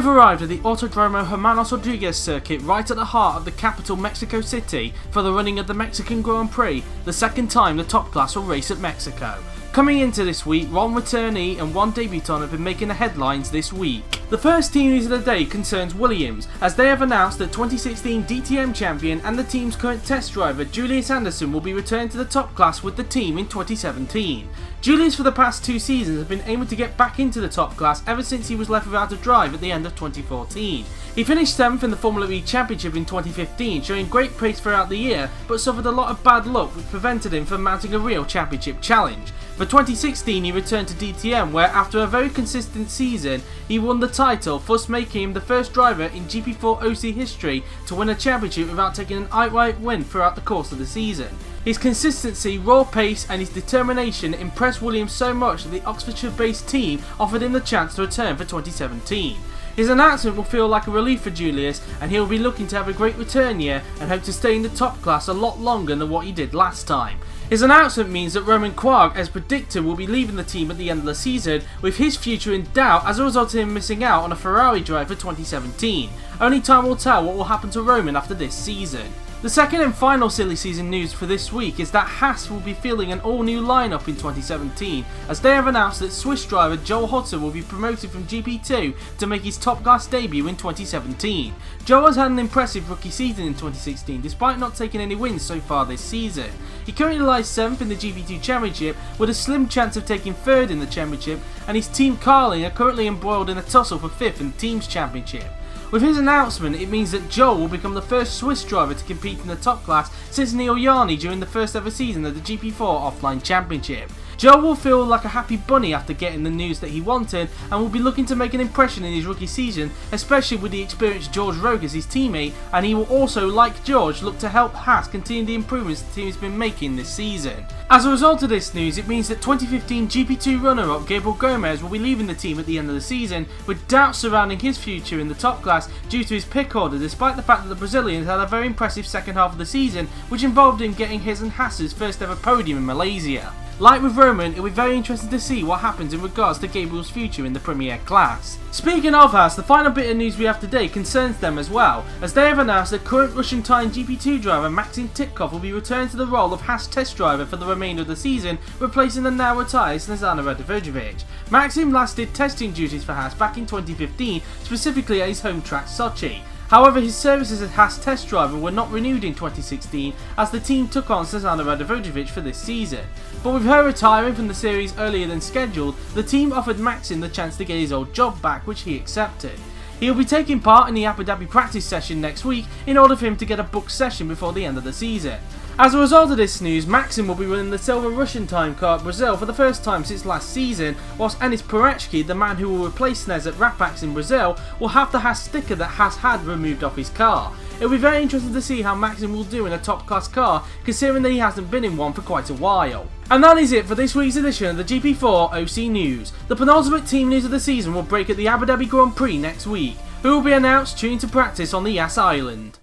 We've arrived at the Autodromo Hermanos Rodriguez circuit right at the heart of the capital Mexico City for the running of the Mexican Grand Prix, the second time the top class will race at Mexico. Coming into this week, one returnee and one debutant have been making the headlines this week. The first team news of the day concerns Williams, as they have announced that 2016 DTM champion and the team's current test driver Julius Anderson will be returned to the top class with the team in 2017. Julius for the past 2 seasons has been aiming to get back into the top class ever since he was left without a drive at the end of 2014. He finished 7th in the Formula E Championship in 2015, showing great pace throughout the year, but suffered a lot of bad luck which prevented him from mounting a real championship challenge. For 2016 he returned to DTM, where after a very consistent season he won the title, thus making him the first driver in GP4OC history to win a championship without taking an outright win throughout the course of the season. His consistency, raw pace and his determination impressed Williams so much that the Oxfordshire-based team offered him the chance to return for 2017. His announcement will feel like a relief for Julius, and he will be looking to have a great return year and hope to stay in the top class a lot longer than what he did last time. His announcement means that Romain Quarg, as predicted, will be leaving the team at the end of the season, with his future in doubt as a result of him missing out on a Ferrari drive for 2017. Only time will tell what will happen to Romain after this season. The second and final silly season news for this week is that Haas will be fielding an all-new lineup in 2017, as they have announced that Swiss driver Joel Hudson will be promoted from GP2 to make his top class debut in 2017. Joel has had an impressive rookie season in 2016 despite not taking any wins so far this season. He currently lies 7th in the GP2 Championship with a slim chance of taking 3rd in the Championship, and his team Carling are currently embroiled in a tussle for 5th in the Teams Championship. With his announcement, it means that Joel will become the first Swiss driver to compete in the top class since Neil Yarni during the first ever season of the GP4 Offline Championship. Joel will feel like a happy bunny after getting the news that he wanted, and will be looking to make an impression in his rookie season, especially with the experienced George Rogue as his teammate, and he will also, like George, look to help Haas continue the improvements the team has been making this season. As a result of this news, it means that 2015 GP2 runner-up Gabriel Gomez will be leaving the team at the end of the season, with doubts surrounding his future in the top class due to his pick order, despite the fact that the Brazilian had a very impressive second half of the season, which involved him getting his and Haas's first ever podium in Malaysia. Like with Roman, it will be very interesting to see what happens in regards to Gabriel's future in the Premier class. Speaking of Haas, the final bit of news we have today concerns them as well, as they have announced that current Russian time GP2 driver Maxim Titkov will be returned to the role of Haas test driver for the remainder of the season, replacing the now retired Snezana Radovojevic. Maxim last did testing duties for Haas back in 2015, specifically at his home track Sochi. However, his services as Haas test driver were not renewed in 2016 as the team took on Snezana Radovojevic for this season. But with her retiring from the series earlier than scheduled, the team offered Maxim the chance to get his old job back, which he accepted. He will be taking part in the Abu Dhabi practice session next week in order for him to get a booked session before the end of the season. As a result of this news, Maxim will be running the silver Russian time car at Brazil for the first time since last season, whilst Enis Perechki, the man who will replace Snez at Rapax in Brazil, will have the Haas sticker that Haas had removed off his car. It will be very interesting to see how Maxim will do in a top class car, considering that he hasn't been in one for quite a while. And that is it for this week's edition of the GP4OC News. The penultimate team news of the season will break at the Abu Dhabi Grand Prix next week, who will be announced tuned to practice on the Yas Island.